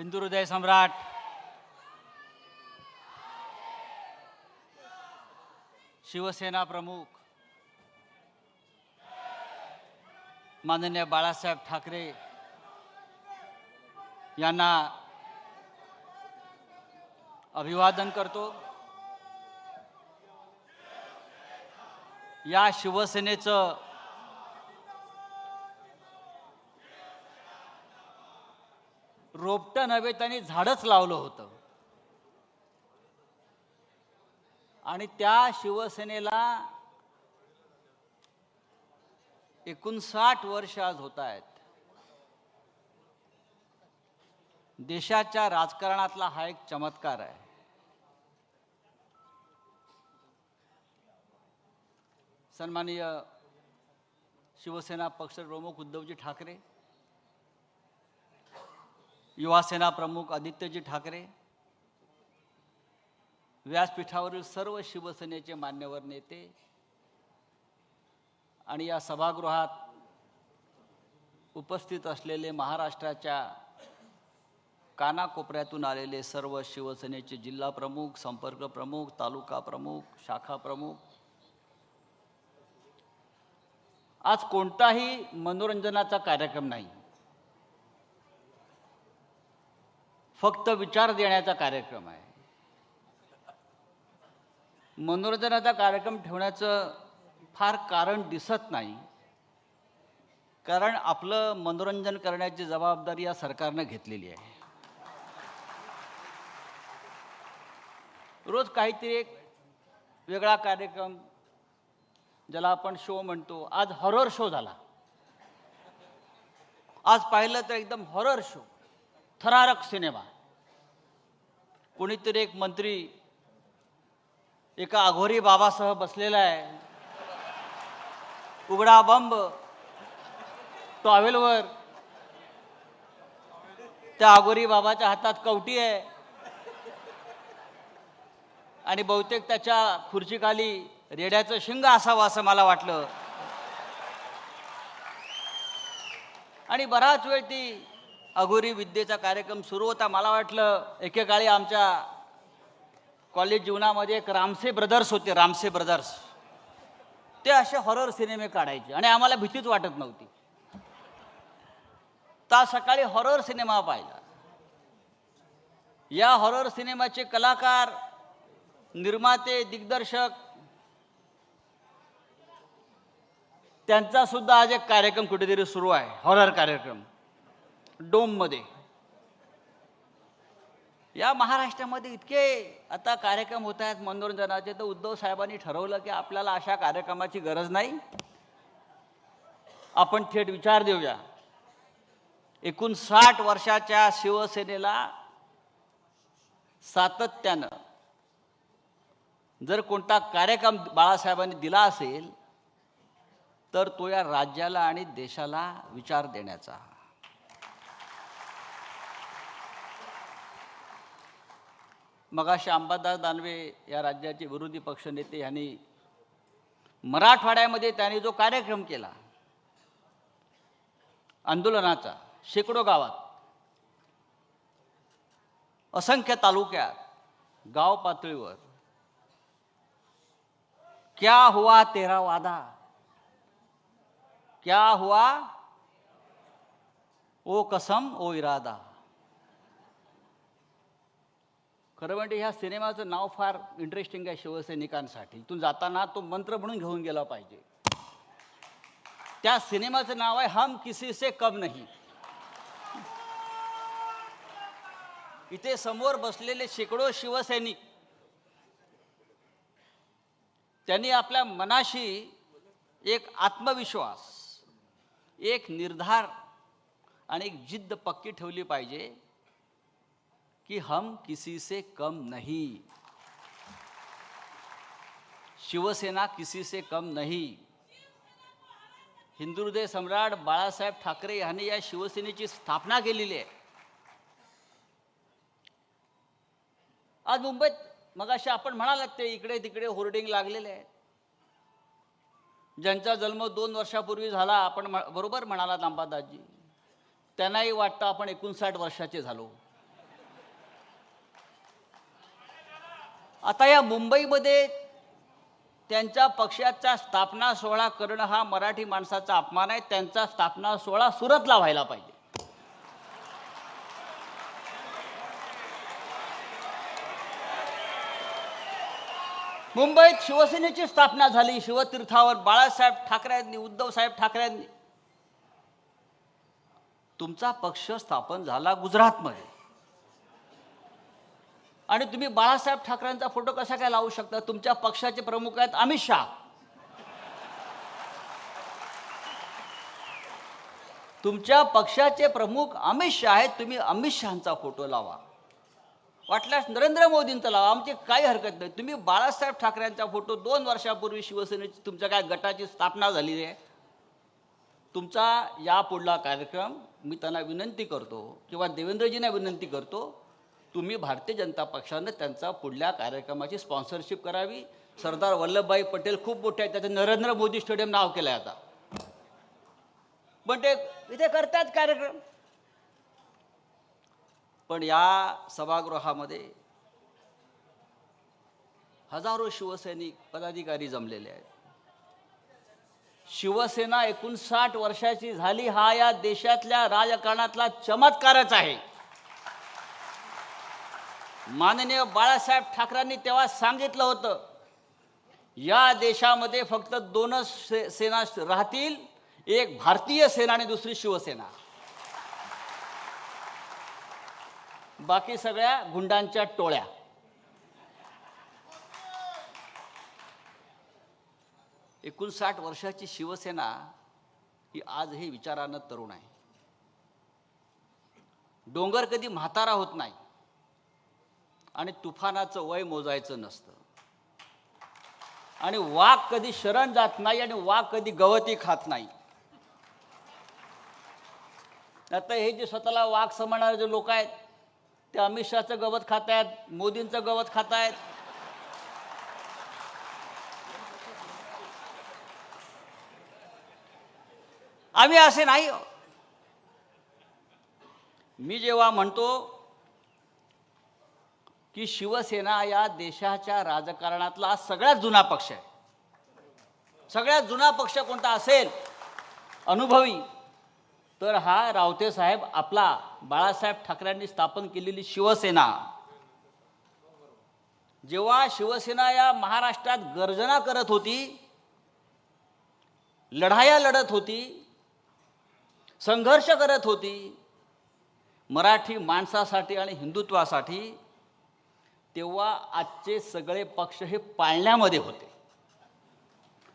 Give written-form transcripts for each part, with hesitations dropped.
हिंदू हृदय सम्राट शिवसेना प्रमुख माननीय बाळासाहेब ठाकरे यांना अभिवादन करतो। या शिवसेनेचं रोपटं नव्हे त्यांनी झाडच लावलं होतं आणि त्या शिवसेनेला 59 वर्ष आज होत आहेत। देशाच्या राजकारणातला हा एक चमत्कार आहे। सन्माननीय शिवसेना पक्षप्रमुख उद्धवजी ठाकरे, युवासेना प्रमुख आदित्यजी ठाकरे, व्यासपीठावरील सर्व शिवसेनेचे मान्यवर नेते आणि या सभागृहात उपस्थित असलेले महाराष्ट्राच्या कानाकोपऱ्यातून आलेले सर्व शिवसेनेचे जिल्हा प्रमुख, संपर्क प्रमुख, तालुका प्रमुख, शाखा प्रमुख, आज कोणताही मनोरंजनाचा कार्यक्रम नाही, फक्त विचार देण्याचा कार्यक्रम आहे। मनोरंजनाचा कार्यक्रम ठेवण्याचं फार कारण दिसत नाही, कारण आपलं मनोरंजन करण्याची जबाबदारी या सरकारने घेतलेली आहे। रोज काहीतरी एक वेगळा कार्यक्रम, ज्याला आपण शो म्हणतो, आज हॉरर शो झाला। आज पाहिलं तर एकदम हॉरर शो, थरारक सिनेमा। कोणीतरी एक मंत्री एका अघोरी बाबासह बसलेला आहे, उघडा बंब टॉवेलवर, त्या अघोरी बाबाच्या हातात कवटी आहे आणि बहुतेक त्याच्या खुर्चीखाली रेड्याचं शिंग असावं असं मला वाटलं। आणि बराच वेळ ती अघोरी विद्येचा कार्यक्रम सुरू होता। मला वाटलं एकेकाळी आमच्या कॉलेज जीवनामध्ये एक रामसे ब्रदर्स होते, रामसे ब्रदर्स, ते असे हॉरर सिनेमे काढायचे आणि आम्हाला भीतीच वाटत नव्हती। तर सकाळी हॉरर सिनेमा पाहिला। या हॉरर सिनेमाचे कलाकार, निर्माते, दिग्दर्शक, त्यांचा सुद्धा आज एक कार्यक्रम कुठेतरी सुरू आहे, हॉरर कार्यक्रम डोममध्ये। या महाराष्ट्रामध्ये इतके आता कार्यक्रम होत आहेत मनोरंजनाचे, तर उद्धव साहेबांनी ठरवलं की आपल्याला अशा कार्यक्रमाची गरज नाही, आपण थेट विचार देऊया। 59 वर्षाच्या शिवसेनेला सातत्यानं जर कोणता कार्यक्रम बाळासाहेबांनी दिला असेल तर तो या राज्याला आणि देशाला विचार देण्याचा। मगाशी अंबादास दानवे या राज्याचे विरोधी पक्षनेते यांनी मराठवाड्यामध्ये त्यांनी जो कार्यक्रम केला आंदोलनाचा, शेकडो गावात, असंख्य तालुक्यात, गाव पातळीवर, क्या हुआ तेरा वादा, क्या हुआ ओ कसम ओ इरादा। खरं म्हणजे ह्या सिनेमाचं नाव फार इंटरेस्टिंग आहे शिवसैनिकांसाठी। इथून जाताना तो मंत्र म्हणून घेऊन गेला पाहिजे। त्या सिनेमाचं नाव आहे हम किसी से कम नहीं। इथे समोर बसलेले शेकडो शिवसैनिक, त्यांनी आपल्या मनाशी एक आत्मविश्वास, एक निर्धार आणि एक जिद्द पक्की ठेवली पाहिजे कि हम किसी से कम नहीं, शिवसेना किसी से कम नहीं। हिंदू हृदय सम्राट बाळासाहेब ठाकरे यांनी या शिवसेनेची स्थापना केलेली आहे। आज मुंबईत मगाशी आपण म्हणालात ते इकडे तिकडे होर्डिंग लागलेले आहेत। ज्यांचा जन्म 2 वर्षापूर्वी झाला, आपण बरोबर म्हणालात अंबादासजी, त्यांनाही वाटतं आपण 59 वर्षाचे झालो। आता या मुंबईमध्ये त्यांच्या पक्षाचा स्थापना सोहळा करणं हा मराठी माणसाचा अपमान आहे. त्यांचा स्थापना सोहळा सुरतला व्हायला पाहिजे. मुंबईत शिवसेनेची स्थापना झाली शिवतीर्थावर बाळासाहेब ठाकरेंनी, उद्धव साहेब ठाकरेंनी. तुमचा पक्ष स्थापन झाला गुजरातमध्ये आणि तुम्ही बाळासाहेब ठाकरेंचा फोटो कसा काय लावू शकता? तुमच्या पक्षाचे प्रमुख आहेत अमित शहा. तुमच्या पक्षाचे प्रमुख अमित शहा आहेत, तुम्ही अमित शहांचा फोटो लावा, वाटल्यास नरेंद्र मोदींचा लावा, आमची काही हरकत नाही. तुम्ही बाळासाहेब ठाकरेंचा फोटो 2 वर्षापूर्वी शिवसेनेची तुमच्या काय गटाची स्थापना झाली आहे. तुमचा यापुढला कार्यक्रम मी त्यांना विनंती करतो किंवा देवेंद्रजींना विनंती करतो, तुम्ही भारतीय जनता पक्षाने त्यांचा पुढल्या कार्यक्रमाची स्पॉन्सरशिप करावी. सरदार वल्लभभाई पटेल खूप मोठे आहेत, त्याचं नरेंद्र मोदी स्टेडियम नाव केलं आहे आता, पण ते इथे करतात कार्यक्रम. पण या सभागृहामध्ये हजारो शिवसैनिक पदाधिकारी जमलेले आहेत. शिवसेना 59 वर्षाची झाली हा या देशातल्या राजकारणातला चमत्कारच आहे. माननीय बाळासाहेब ठाकरेंनी तेव्हा सांगितलं होतं, या देशामध्ये फक्त 2च सेना राहतील, एक भारतीय सेना आणि दुसरी शिवसेना. बाकी सगळ्या गुंडांच्या टोळ्या. – 59 वर्षाची शिवसेना ही आजही विचारानं तरुण आहे. डोंगर कधी म्हातारा होत नाही आणि तुफानाचं वय मोजायचं नसतं आणि वाघ कधी शरण जात नाही आणि वाघ कधी गवती खात नाही. आता हे जे स्वतःला वाघ समजणारे जे लोक आहेत ते अमित शहाचं गवत खात आहेत, मोदींचं गवत खात आहेत. आम्ही असे नाही. मी जेव्हा म्हणतो की शिवसेना या देशाच्या राजकारणातला सगळ्यात जुना पक्ष आहे, सगळ्यात जुना पक्ष कोणता असेल अनुभवी, तर हा रावते साहेब आपला बाळासाहेब ठाकरेंनी स्थापन केलेली शिवसेना. जेव्हा शिवसेना या महाराष्ट्रात गर्जना करत होती, लढाया लढत होती, संघर्ष करत होती मराठी माणसासाठी आणि हिंदुत्वासाठी, तेव्हा आजचे सगळे पक्ष हे पाळण्यामध्ये होते.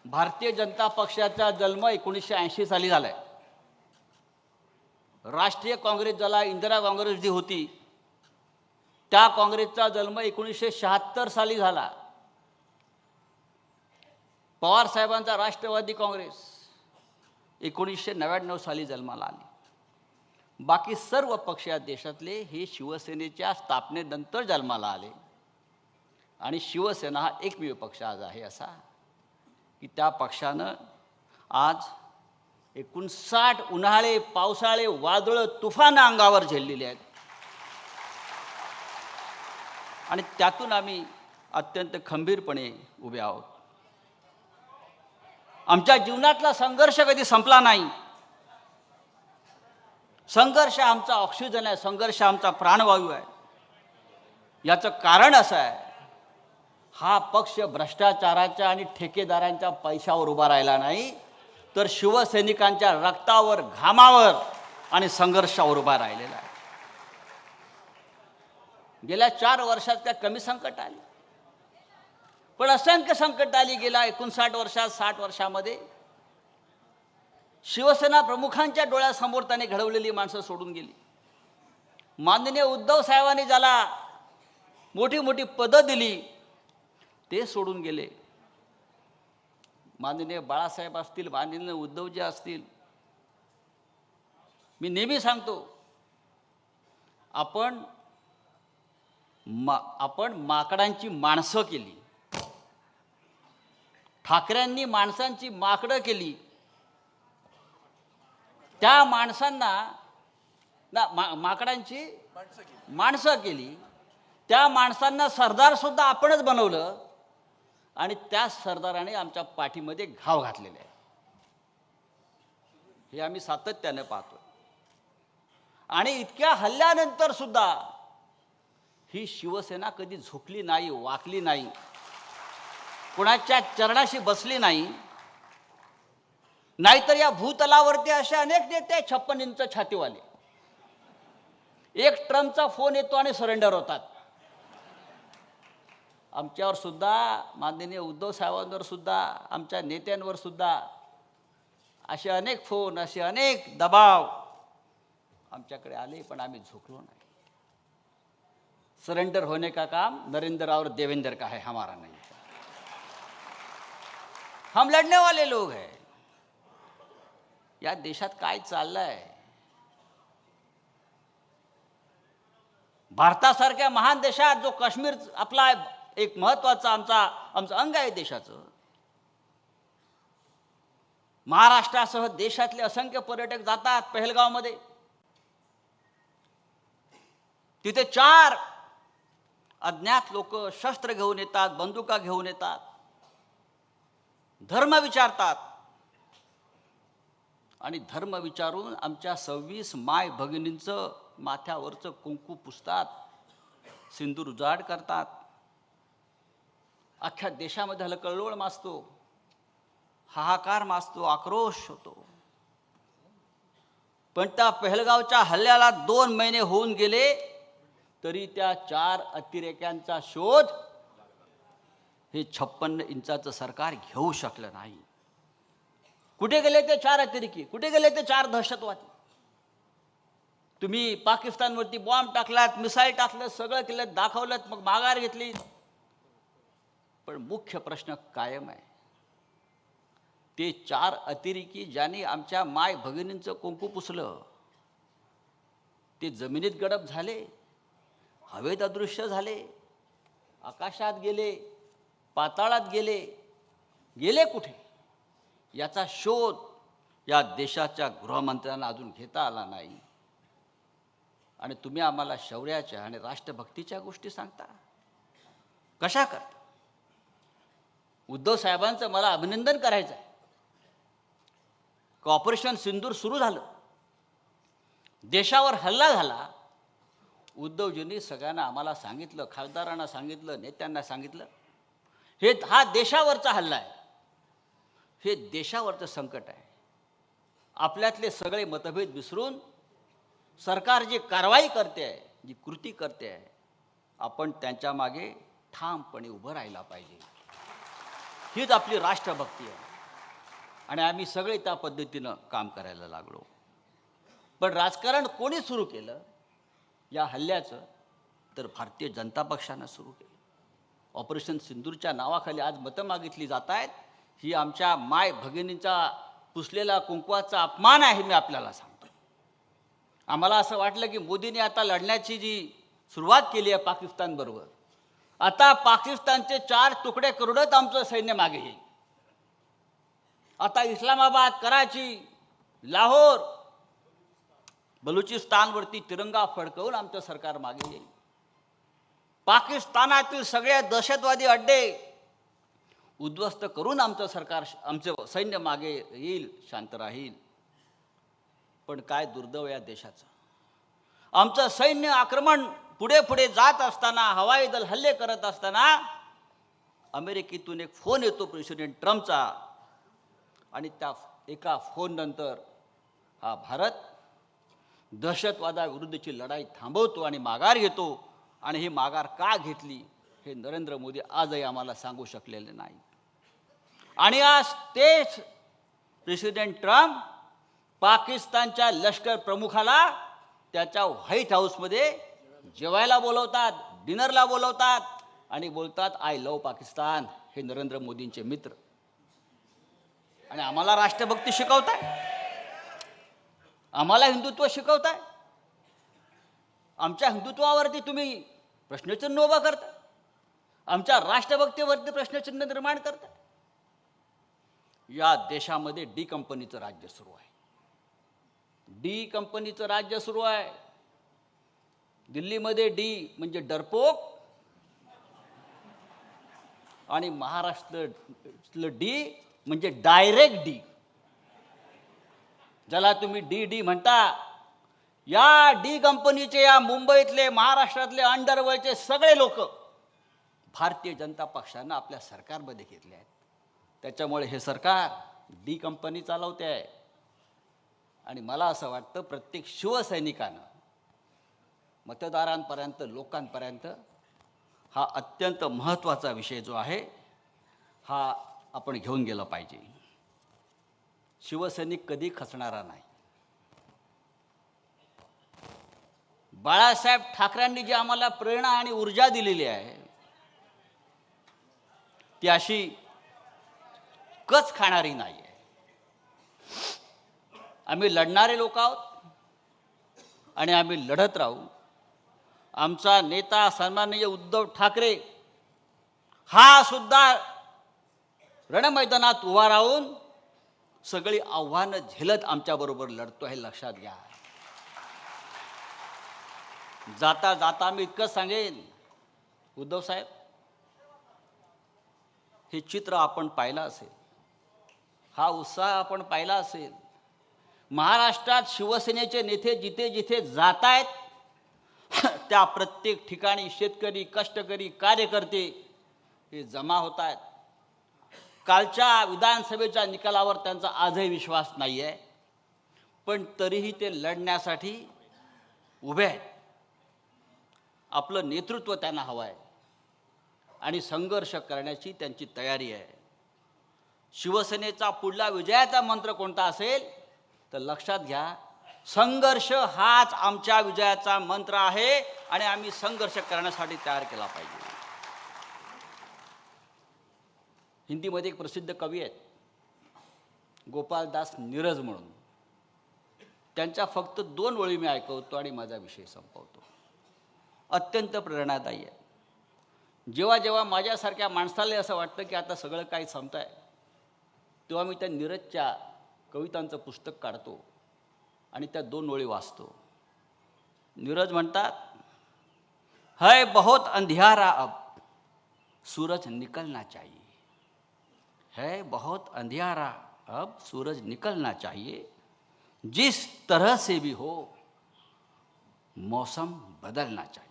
भारतीय जनता पक्षाचा जन्म 1980 साली झालाय. राष्ट्रीय काँग्रेस ज्याला इंदिरा काँग्रेस जी होती त्या काँग्रेसचा जन्म 1976 साली झाला. पवार साहेबांचा राष्ट्रवादी काँग्रेस 1999 साली जन्माला आली. बाकी सर्व पक्ष या देशातले हे शिवसेनेच्या स्थापनेनंतर जन्माला आले आणि शिवसेना हा एकमेव पक्ष आज आहे असा की त्या पक्षानं आज 59 उन्हाळे, पावसाळे, वादळ, तुफान अंगावर झेललेले आहेत आणि त्यातून आम्ही अत्यंत खंबीरपणे उभे आहोत. आमच्या जीवनातला संघर्ष कधी संपला नाही. संघर्ष आमचा ऑक्सिजन आहे, संघर्ष आमचा प्राणवायू आहे. याचं कारण असं आहे, हा पक्ष भ्रष्टाचाराच्या आणि ठेकेदारांच्या पैशावर उभा राहिला नाही, तर शिवसैनिकांच्या रक्तावर, घामावर आणि संघर्षावर उभा राहिलेला आहे. गेल्या 4 वर्षात काय कमी संकट आली, पण असंख्य संकट आली. गेल्या 59 वर्षात, 60 वर्षामध्ये शिवसेना प्रमुखांच्या डोळ्यासमोर त्याने घडवलेली माणसं सोडून गेली. माननीय उद्धव साहेबांनी ज्याला मोठी मोठी पदं दिली ते सोडून गेले. माननीय बाळासाहेब असतील, माननीय उद्धवजी असतील, मी नेहमी सांगतो, आपण माकडांची माणसं केली. ठाकरेंनी माणसांची माकडं केली. त्या माणसांना माकडांची माणसं केली. त्या माणसांना सरदार सुद्धा आपणच बनवलं आणि त्या सरदाराने आमच्या पाठीमध्ये घाव घातलेले आहे. हे आम्ही सातत्याने पाहतो. आणि इतक्या हल्ल्यानंतर सुद्धा ही शिवसेना कधी झुकली नाही, वाकली नाही, कुणाच्या चरणाशी बसली नाही. नाहीतर या भूतलावरती असे अनेक नेते 56 इंच छातीवाले, एक ट्रम्पचा फोन येतो आणि सरेंडर होतात. आमच्यावर सुद्धा, माननीय उद्धव साहेबांवर सुद्धा, आमच्या नेत्यांवर सुद्धा असे अनेक फोन, असे अनेक दबाव आमच्याकडे आले, पण आम्ही झुकलो नाही. सरेंडर होने का काम नरेंद्र और देवेंद्र का है, हमारा नहीं. हम लढने वाले लोग हैं. या देशात काय चाललंय? भारतासारख्या महान देशात जो काश्मीर आपला एक महत्वाचा आमचं अंग आहे देशाचं, महाराष्ट्रासह देशातले असंख्य पर्यटक जातात पहलगावमध्ये. तिथे 4 अज्ञात लोक शस्त्र घेऊन येतात, बंदुका घेऊन येतात, धर्म विचारतात आणि धर्म विचारून आमच्या 26 माय भगिनींचं माथ्यावरचं कुंकू पुसतात, सिंदूर उजाड करतात. अख्ख्या देशामध्ये हलकल्लोळ माजतो, हाहाकार माजतो, आक्रोश होतो. पण त्या पहलगावच्या हल्ल्याला 2 महिने होऊन गेले तरी त्या 4 अतिरेक्यांचा शोध हे 56 इंचाचं सरकार घेऊ शकलं नाही. कुठे गेले ते 4 अतिरेकी? कुठे गेले ते 4 दहशतवादी? तुम्ही पाकिस्तानवरती बॉम्ब टाकलात, मिसाईल टाकलं, सगळं केलं, दाखवलं, मग माघार घेतली. पण मुख्य प्रश्न कायम आहे. ते 4 अतिरेकी ज्यांनी आमच्या माय भगिनींचं कुंकू पुसलं, ते जमिनीत गडप झाले, हवेत अदृश्य झाले, आकाशात गेले, पाताळात गेले. गेले कुठे याचा शोध या देशाच्या गृहमंत्र्यांना अजून घेता आला नाही. आणि तुम्ही आम्हाला शौर्याच्या आणि राष्ट्रभक्तीच्या गोष्टी सांगता. कशा करता? उद्धव साहेबांचं मला अभिनंदन करायचं आहे. ऑपरेशन सिंदूर सुरू झालं, देशावर हल्ला झाला. उद्धवजींनी सगळ्यांना आम्हाला सांगितलं, खासदारांना सांगितलं, नेत्यांना सांगितलं, हा देशावरचा हल्ला आहे, हे देशावरचं संकट आहे. आपल्यातले सगळे मतभेद विसरून सरकार जी कारवाई करते आहे, जी कृती करते आहे, आपण त्यांच्या मागे ठामपणे उभं राहायला पाहिजे. हीच आपली राष्ट्रभक्ती आहे. आणि आम्ही सगळे त्या पद्धतीनं काम करायला लागलो. पण राजकारण कोणी सुरू केलं या हल्ल्याचं? तर भारतीय जनता पक्षानं सुरू केलं. ऑपरेशन सिंदूरच्या नावाखाली आज मतं मागितली जात आहेत. ही आमच्या माय भगिनींचा पुसलेला कुंकवाचा अपमान आहे. मी आपल्याला सांगतो, आम्हाला असं वाटलं की मोदींनी आता लढण्याची जी सुरुवात केली आहे पाकिस्तानबरोबर, आता पाकिस्तानचे 4 तुकडे करूनच आमचं सैन्य मागे येईल. आता इस्लामाबाद, कराची, लाहोर, बलुचिस्तानवरती तिरंगा फडकवून आमचं सरकार मागे येईल. पाकिस्तानातील सगळे दहशतवादी अड्डे उद्ध्वस्त करून आमचं सरकार, आमचं सैन्य मागे येईल, शांत राहील. पण काय दुर्दैव या देशाचं. आमचं सैन्य आक्रमण पुढे पुढे जात असताना, हवाई दल हल्ले करत असताना अमेरिकेतून एक फोन येतो प्रेसिडेंट ट्रम्पचा, आणि त्या एका फोन नंतर हा भारत दहशतवादाविरुद्धची लढाई थांबवतो आणि माघार घेतो. आणि ही माघार का घेतली हे नरेंद्र मोदी आजही आम्हाला सांगू शकलेले नाही. आणि आज तेच प्रेसिडेंट ट्रम्प पाकिस्तानच्या लष्कर प्रमुखाला त्याच्या व्हाईट हाऊसमध्ये जेवायला बोलवतात, डिनरला बोलवतात आणि बोलतात, आय लव्ह पाकिस्तान. हे नरेंद्र मोदींचे मित्र. आणि आम्हाला राष्ट्रभक्ती शिकवताय, आम्हाला हिंदुत्व शिकवताय. आमच्या हिंदुत्वावरती तुम्ही प्रश्नचिन्ह उभा करता, आमच्या राष्ट्रभक्तीवरती प्रश्नचिन्ह निर्माण करता. या देशामध्ये डी कंपनीचं राज्य सुरू आहे. डी कंपनीचं राज्य सुरू आहे. दिल्लीमध्ये डी म्हणजे डरपोक, आणि महाराष्ट्रातलं डी म्हणजे डायरेक्ट डी, ज्याला तुम्ही डी म्हणता. या डी कंपनीचे, या मुंबईतले, महाराष्ट्रातले अंडरवर्ल्डचे सगळे लोक भारतीय जनता पक्षानं आपल्या सरकारमध्ये घेतले आहेत. त्याच्यामुळे हे सरकार डी कंपनी चालवते आहे. आणि मला असं वाटतं प्रत्येक शिवसैनिकानं मतदारांपर्यंत, लोकांपर्यंत हा अत्यंत महत्त्वाचा विषय जो आहे हा आपण घेऊन गेला पाहिजे. शिवसैनिक कधी खचणारा नाही. बाळासाहेब ठाकरेंनी जी आम्हाला प्रेरणा आणि ऊर्जा दिलेली आहे ती अशी कच खाणारी नाही आहे. आम्ही लढणारे लोक आहोत आणि आम्ही लढत राहू. आमचा नेता सन्माननीय उद्धव ठाकरे हा सुद्धा रणमैदानात उभा राहून सगळी आव्हानं झेलत आमच्याबरोबर लढतो हे लक्षात घ्या. जाता जाता मी इतकंच सांगेन, उद्धव साहेब, हे चित्र आपण पाहिलं असेल, हा उत्साह आपण पाहिला असेल. महाराष्ट्रात शिवसेनेचे नेते जिथे जिथे जात आहेत त्या प्रत्येक ठिकाणी शेतकरी, कष्टकरी, कार्यकर्ते हे जमा होत आहेत. कालच्या विधानसभेच्या निकालावर त्यांचा आजही विश्वास नाही आहे, पण तरीही ते लढण्यासाठी उभे आहेत. आपलं नेतृत्व त्यांना हवं आहे आणि संघर्ष करण्याची त्यांची तयारी आहे. शिवसेनेचा पुढला विजयाचा मंत्र कोणता असेल तर लक्षात घ्या, संघर्ष हाच आमच्या विजयाचा मंत्र आहे आणि आम्ही संघर्ष करण्यासाठी तयार केला पाहिजे. हिंदीमध्ये एक प्रसिद्ध कवी आहेत गोपालदास नीरज म्हणून. त्यांच्या फक्त 2 ओळी मी ऐकवतो आणि माझा विषय संपवतो. अत्यंत प्रेरणादायी आहे. जेव्हा जेव्हा माझ्यासारख्या माणसाला असं वाटतं की आता सगळं काही संपत आहे, तेव्हा मी त्या नीरजच्या कवितांचं पुस्तक काढतो आणि त्या 2 ओळी वाचतो. नीरज म्हणतात, है बहुत अंधियारा अब सूरज निकलना चाहिए, है बहुत अंधियारा अब सूरज निकलना चाहिए, जिस तरह से भी हो मौसम बदलना चाहिए.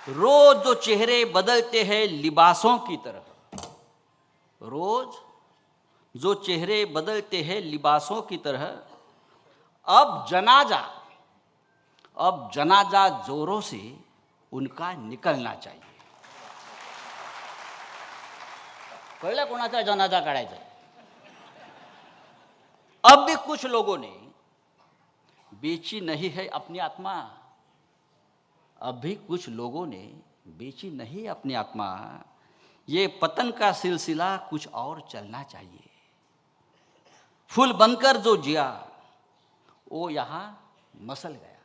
रोज जो चेहरे बदलते हैं लिबासों की तरह, रोज जो चेहरे बदलते हैं लिबासों की तरह, अब जनाजा जोरों से उनका निकलना चाहिए. कळलं कोणाचा जनाजा काढायचा? अब भी कुछ लोगों ने बेची नहीं है अपनी आत्मा, अब भी कुछ लोगों ने बेची नहीं अपनी आत्मा, ये पतन का सिलसिला कुछ और चलना चाहिए. फूल बनकर जो जिया वो यहाँ मसल गया,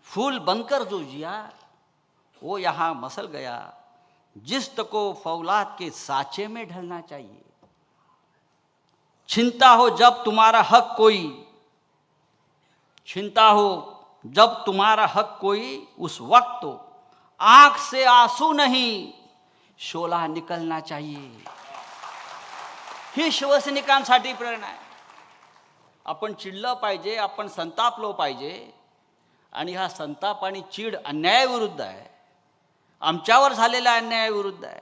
फूल बनकर जो जिया वो यहाँ मसल गया, जिस्त को फौलाद के साचे में ढलना चाहिए. छीनता हो जब तुम्हारा हक कोई, छीनता हो जब तुम्हारा हक कोई, उस वक्त तो आंख से आंसू नहीं शोला निकलना चाहिए. ही शिवसैनिकांसाठी प्रेरणा आहे. आपण चिडलं पाहिजे, आपण संतापलो पाहिजे. आणि हा संताप आणि चीड अन्यायाविरुद्ध आहे, आमच्यावर झालेल्या अन्यायाविरुद्ध आहे.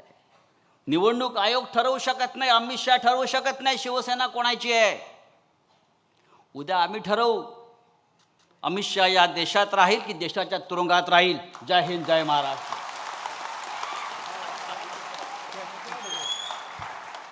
निवडणूक आयोग ठरवू शकत नाही, अमित शहा ठरवू शकत नाही शिवसेना कोणाची आहे. उद्या आम्ही ठरवू अमित शहा या देशात राहील की देशाच्या तुरुंगात राहील. जय हिंद, जय महाराष्ट्र.